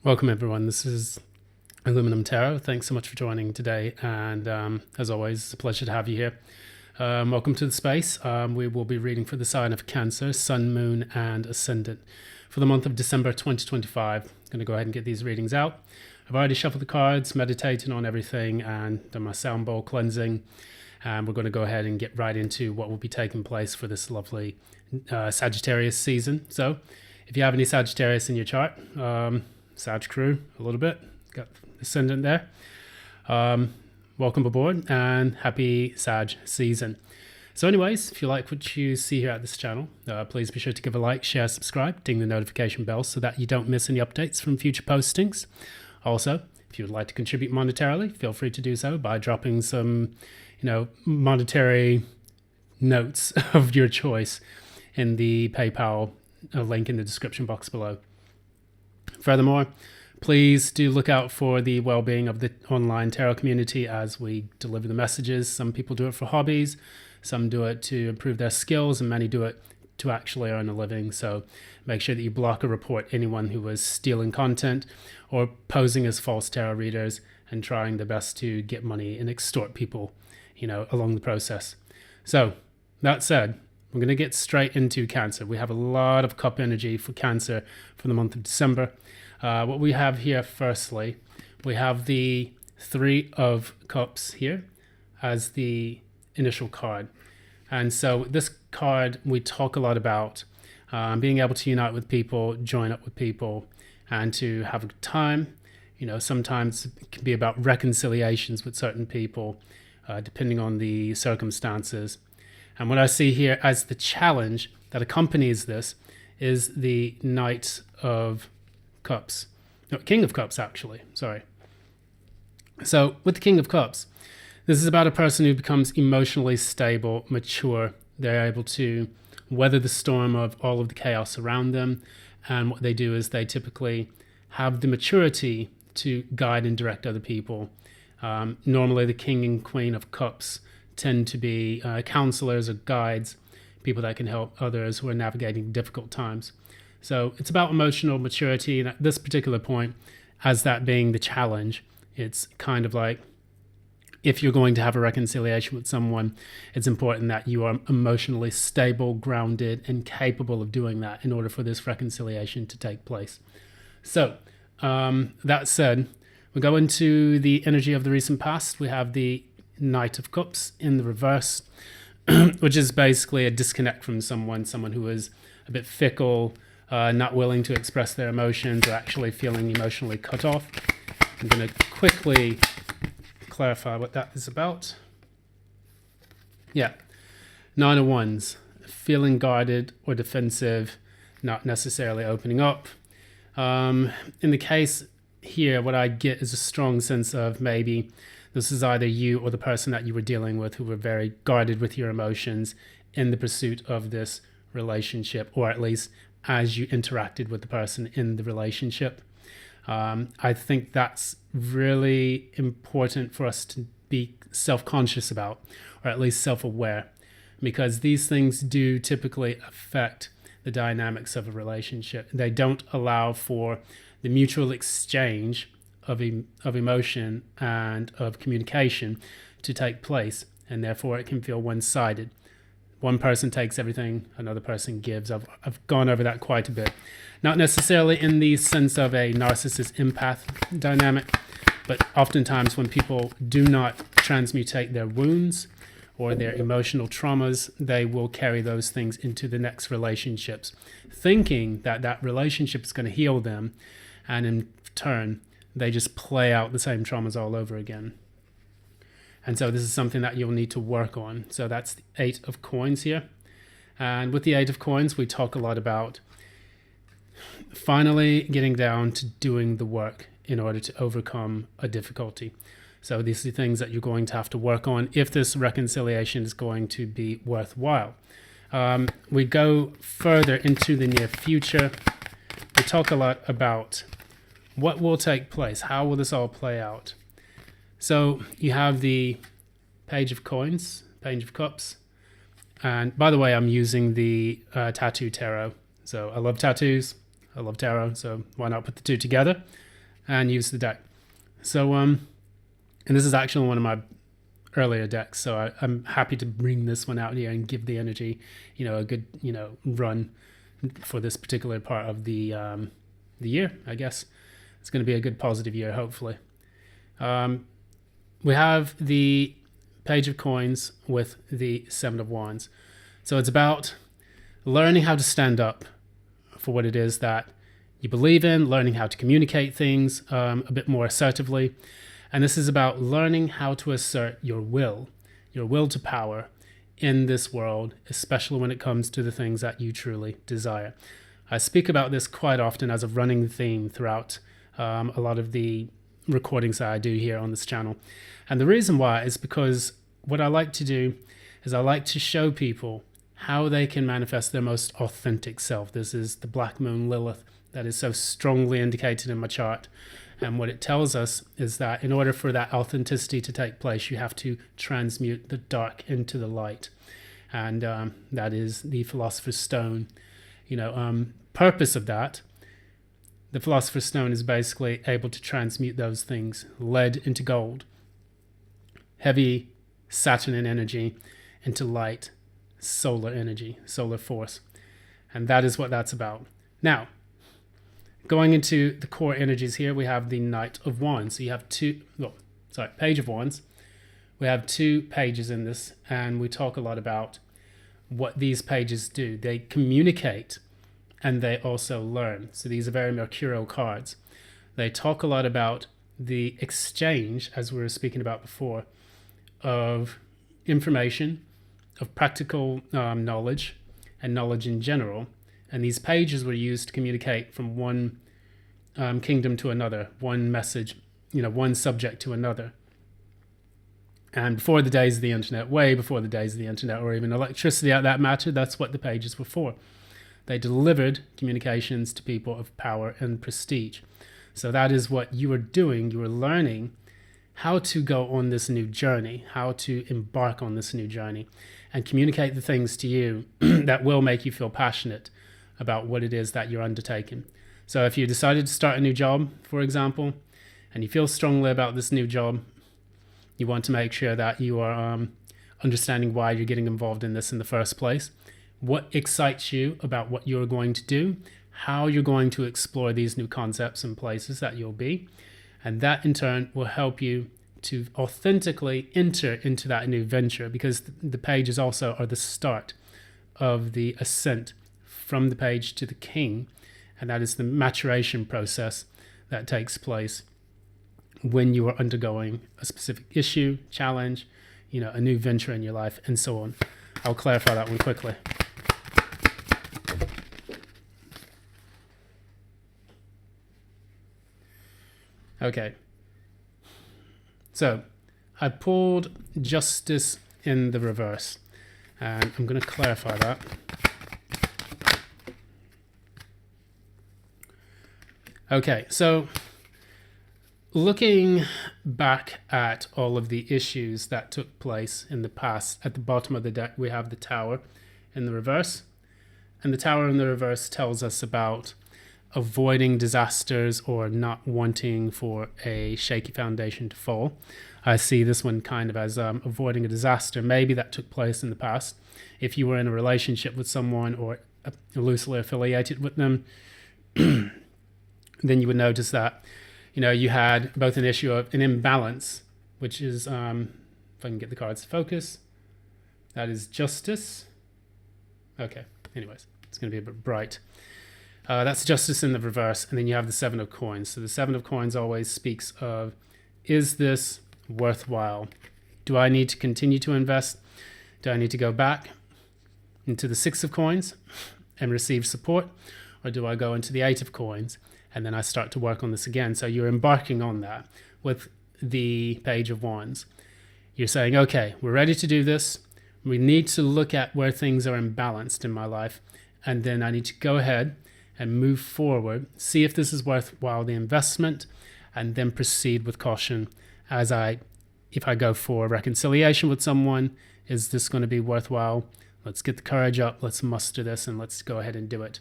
Welcome everyone, this is Aluminum Tarot. Thanks so much for joining today, and as always, it's a pleasure to have you here. Welcome to the space. We will be reading for the sign of Cancer, Sun, Moon, and Ascendant for the month of December 2025. I'm going to go ahead and get these readings out. I've already shuffled the cards, meditating on everything, and done my sound bowl cleansing. And we're going to go ahead and get right into what will be taking place for this lovely Sagittarius season. So, if you have any Sagittarius in your chart, Sag crew a little bit, got Ascendant there. Welcome aboard and happy Sag season. So anyways, if you like what you see here at this channel, please be sure to give a like, share, subscribe, ding the notification bell so that you don't miss any updates from future postings. Also, if you would like to contribute monetarily, feel free to do so by dropping some, monetary notes of your choice in the PayPal link in the description box below. Furthermore, please do look out for the well-being of the online tarot community as we deliver the messages. Some people do it for hobbies, some do it to improve their skills, and many do it to actually earn a living. So make sure that you block or report anyone who is stealing content or posing as false tarot readers and trying their best to get money and extort people, along the process. So that said, we're going to get straight into Cancer. We have a lot of cup energy for Cancer for the month of December. What we have here, firstly, we have the Three of Cups here as the initial card. And so this card, we talk a lot about being able to unite with people, join up with people, and to have a good time. Sometimes it can be about reconciliations with certain people, depending on the circumstances. And what I see here as the challenge that accompanies this is the Knight of Cups. No, King of Cups, actually. Sorry. So with the King of Cups, this is about a person who becomes emotionally stable, mature. They're able to weather the storm of all of the chaos around them. And what they do is they typically have the maturity to guide and direct other people. Normally, the King and Queen of Cups tend to be counselors or guides, people that can help others who are navigating difficult times. So it's about emotional maturity, and at this particular point, as that being the challenge, it's kind of like if you're going to have a reconciliation with someone, it's important that you are emotionally stable, grounded, and capable of doing that in order for this reconciliation to take place. So that said, we go into the energy of the recent past. We have the Knight of Cups in the reverse, which is basically a disconnect from someone who is a bit fickle, not willing to express their emotions, or actually feeling emotionally cut off. I'm going to quickly clarify what that is about. Yeah, Nine of Wands, feeling guarded or defensive, not necessarily opening up. In the case here, what I get is a strong sense of maybe this is either you or the person that you were dealing with who were very guarded with your emotions in the pursuit of this relationship, or at least as you interacted with the person in the relationship. I think that's really important for us to be self-conscious about, or at least self-aware, because these things do typically affect the dynamics of a relationship. They don't allow for the mutual exchange of emotion and of communication to take place, and therefore it can feel one-sided. One person takes everything, another person gives. I've gone over that quite a bit. Not necessarily in the sense of a narcissist empath dynamic, but oftentimes when people do not transmutate their wounds or their emotional traumas, they will carry those things into the next relationships, thinking that that relationship is going to heal them, and in turn, they just play out the same traumas all over again. And so this is something that you'll need to work on. So that's the Eight of Coins here. And with the Eight of Coins, we talk a lot about finally getting down to doing the work in order to overcome a difficulty. So these are things that you're going to have to work on if this reconciliation is going to be worthwhile. We go further into the near future. We talk a lot about what will take place. How will this all play out? So you have the Page of Coins, Page of Cups. And by the way, I'm using the Tattoo Tarot. So I love tattoos. I love tarot. So why not put the two together? and use the deck. So, and this is actually one of my earlier decks, so I'm happy to bring this one out here and give the energy, a good, run for this particular part of the year. I guess it's going to be a good positive year, hopefully. We have the Page of Coins with the Seven of Wands. So it's about learning how to stand up for what it is that you believe in, learning how to communicate things a bit more assertively. And this is about learning how to assert your will to power in this world, especially when it comes to the things that you truly desire. I speak about this quite often as a running theme throughout a lot of the recordings that I do here on this channel. And the reason why is because what I like to do is I like to show people how they can manifest their most authentic self. This is the Black Moon Lilith that is so strongly indicated in my chart. And what it tells us is that in order for that authenticity to take place, you have to transmute the dark into the light. And that is the Philosopher's Stone. Purpose of that, the Philosopher's Stone is basically able to transmute those things, lead into gold, heavy Saturnian energy into light, solar energy, solar force. And that is what that's about. Now, going into the core energies here, we have the Knight of Wands. So you have Page of Wands. We have 2 pages in this, and we talk a lot about what these pages do. They communicate and they also learn. So these are very mercurial cards. They talk a lot about the exchange, as we were speaking about before, of information, of practical knowledge, and knowledge in general. And these pages were used to communicate from one kingdom to another, one message, one subject to another. And before the days of the internet, way before the days of the internet, or even electricity at that matter, that's what the pages were for. They delivered communications to people of power and prestige. So that is what you are doing. You are learning how to go on this new journey, how to embark on this new journey, and communicate the things to you that will make you feel passionate about what it is that you're undertaking. So if you decided to start a new job, for example, and you feel strongly about this new job, you want to make sure that you are understanding why you're getting involved in this in the first place, what excites you about what you're going to do, how you're going to explore these new concepts and places that you'll be. And that in turn will help you to authentically enter into that new venture, because the pages also are the start of the ascent from the page to the king. And that is the maturation process that takes place when you are undergoing a specific issue, challenge, a new venture in your life, and so on. I'll clarify that one quickly. Okay, so I pulled Justice in the reverse, and I'm going to clarify that. Okay, so looking back at all of the issues that took place in the past, at the bottom of the deck we have the Tower in the reverse, and the Tower in the reverse tells us about avoiding disasters or not wanting for a shaky foundation to fall. I see this one kind of as avoiding a disaster. Maybe that took place in the past. If you were in a relationship with someone or loosely affiliated with them, then you would notice that, you had both an issue of an imbalance, which is, if I can get the cards to focus, that is Justice. Okay, anyways, it's going to be a bit bright. That's Justice in the reverse, and then you have the Seven of Coins. So the Seven of Coins always speaks of, is this worthwhile? Do I need to continue to invest? Do I need to go back into the Six of Coins and receive support? Or do I go into the Eight of Coins and then I start to work on this again? So you're embarking on that with the Page of Wands. You're saying, okay, we're ready to do this. We need to look at where things are imbalanced in my life, and then I need to go ahead and move forward, see if this is worthwhile the investment, and then proceed with caution if I go for reconciliation with someone. Is this going to be worthwhile? Let's get the courage up, let's muster this, and let's go ahead and do it.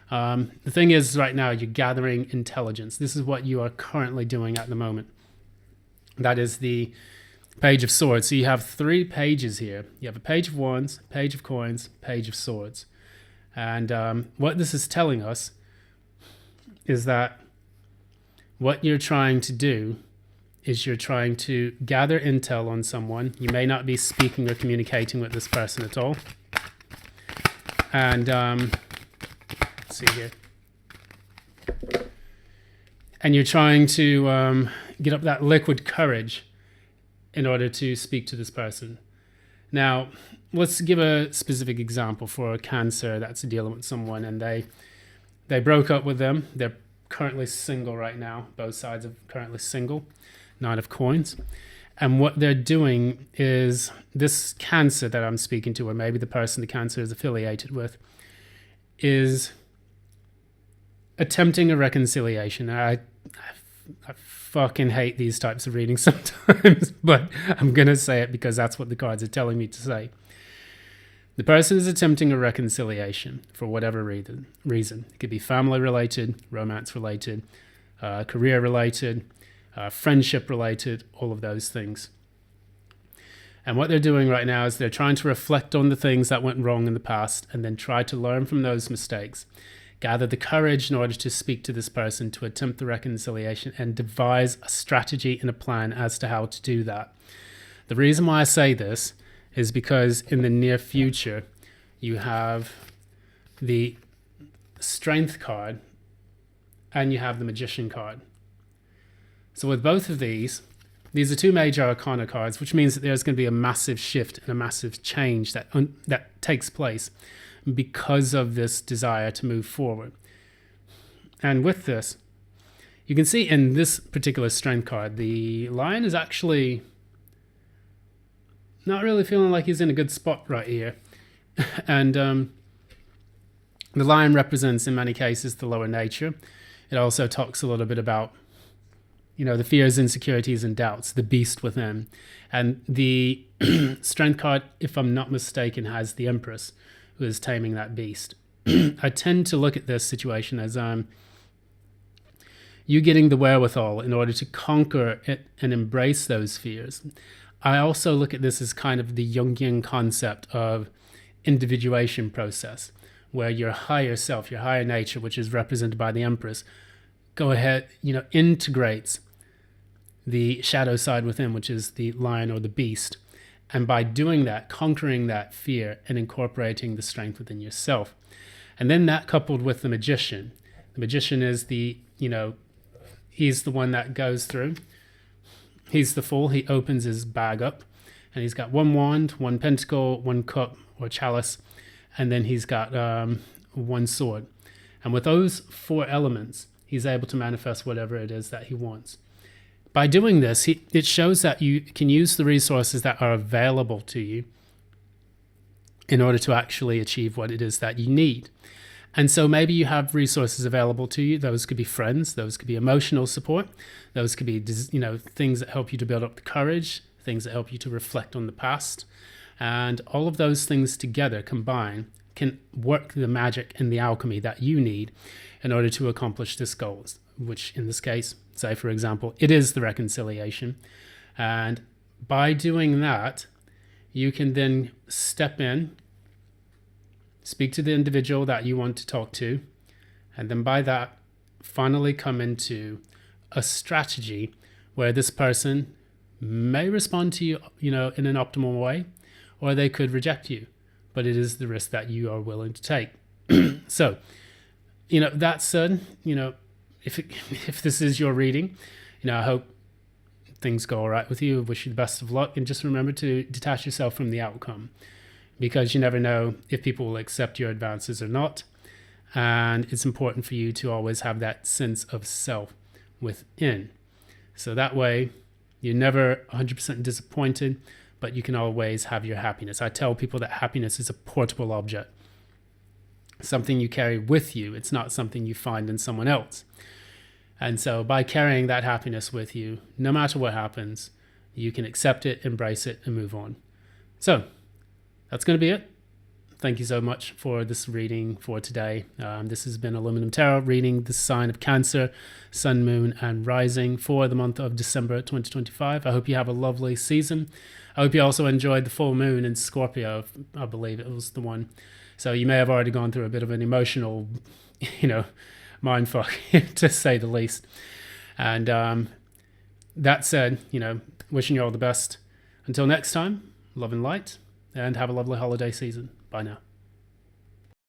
The thing is, right now, you're gathering intelligence. This is what you are currently doing at the moment. That is the Page of Swords. So you have 3 pages here. You have a Page of Wands, Page of Coins, Page of Swords. And what this is telling us is that what you're trying to do is you're trying to gather intel on someone. You may not be speaking or communicating with this person at all. And let's see here. And you're trying to get up that liquid courage in order to speak to this person. Now, let's give a specific example for a Cancer that's dealing with someone, and they broke up with them. They're currently single right now. Both sides are currently single. Knight of Coins. And what they're doing is, this Cancer that I'm speaking to, or maybe the person the Cancer is affiliated with, is attempting a reconciliation. I fucking hate these types of readings sometimes, but I'm going to say it because that's what the cards are telling me to say. The person is attempting a reconciliation for whatever reason. It could be family related, romance related, career related, friendship related, all of those things. And what they're doing right now is they're trying to reflect on the things that went wrong in the past and then try to learn from those mistakes. Gather the courage in order to speak to this person, to attempt the reconciliation, and devise a strategy and a plan as to how to do that. The reason why I say this is because in the near future, you have the Strength card and you have the Magician card. So with both of these are 2 major arcana cards, which means that there's going to be a massive shift and a massive change that takes place because of this desire to move forward. And with this, you can see in this particular Strength card, the Lion is actually not really feeling like he's in a good spot right here. And the Lion represents, in many cases, the lower nature. It also talks a little bit about, the fears, insecurities, and doubts, the beast within. And the Strength card, if I'm not mistaken, has the Empress, who is taming that beast. I tend to look at this situation as you getting the wherewithal in order to conquer it and embrace those fears. I also look at this as kind of the Jungian concept of individuation process, where your higher self, your higher nature, which is represented by the Empress, go ahead, integrates the shadow side within, which is the lion or the beast. And by doing that, conquering that fear and incorporating the strength within yourself. And then that coupled with the Magician. The Magician is he's the one that goes through. He's the Fool. He opens his bag up and he's got 1 wand, 1 pentacle, 1 cup or chalice, and then he's got 1 sword. And with those 4 elements, he's able to manifest whatever it is that he wants. By doing this, it shows that you can use the resources that are available to you in order to actually achieve what it is that you need. And so maybe you have resources available to you. Those could be friends. Those could be emotional support. Those could be, things that help you to build up the courage, things that help you to reflect on the past. And all of those things together combined can work the magic and the alchemy that you need in order to accomplish this goal, which in this case, say for example, it is the reconciliation. And by doing that, you can then step in, speak to the individual that you want to talk to, and then by that, finally come into a strategy where this person may respond to you, in an optimal way, or they could reject you. But it is the risk that you are willing to take. So, that said, if this is your reading, I hope things go all right with you. I wish you the best of luck. And just remember to detach yourself from the outcome, because you never know if people will accept your advances or not. And it's important for you to always have that sense of self within. So that way you're never 100% disappointed, but you can always have your happiness. I tell people that happiness is a portable object, something you carry with you. It's not something you find in someone else. And so by carrying that happiness with you, no matter what happens, you can accept it, embrace it, and move on. So that's going to be it. thank you so much for this reading for today. This has been Aluminum Tarot reading the sign of Cancer, Sun, Moon, and Rising for the month of December 2025. I hope you have a lovely season. I hope you also enjoyed the full moon in Scorpio. I believe it was the one. So you may have already gone through a bit of an emotional, mind fuck, to say the least. And that said, wishing you all the best. Until next time, love and light, and have a lovely holiday season. Bye now.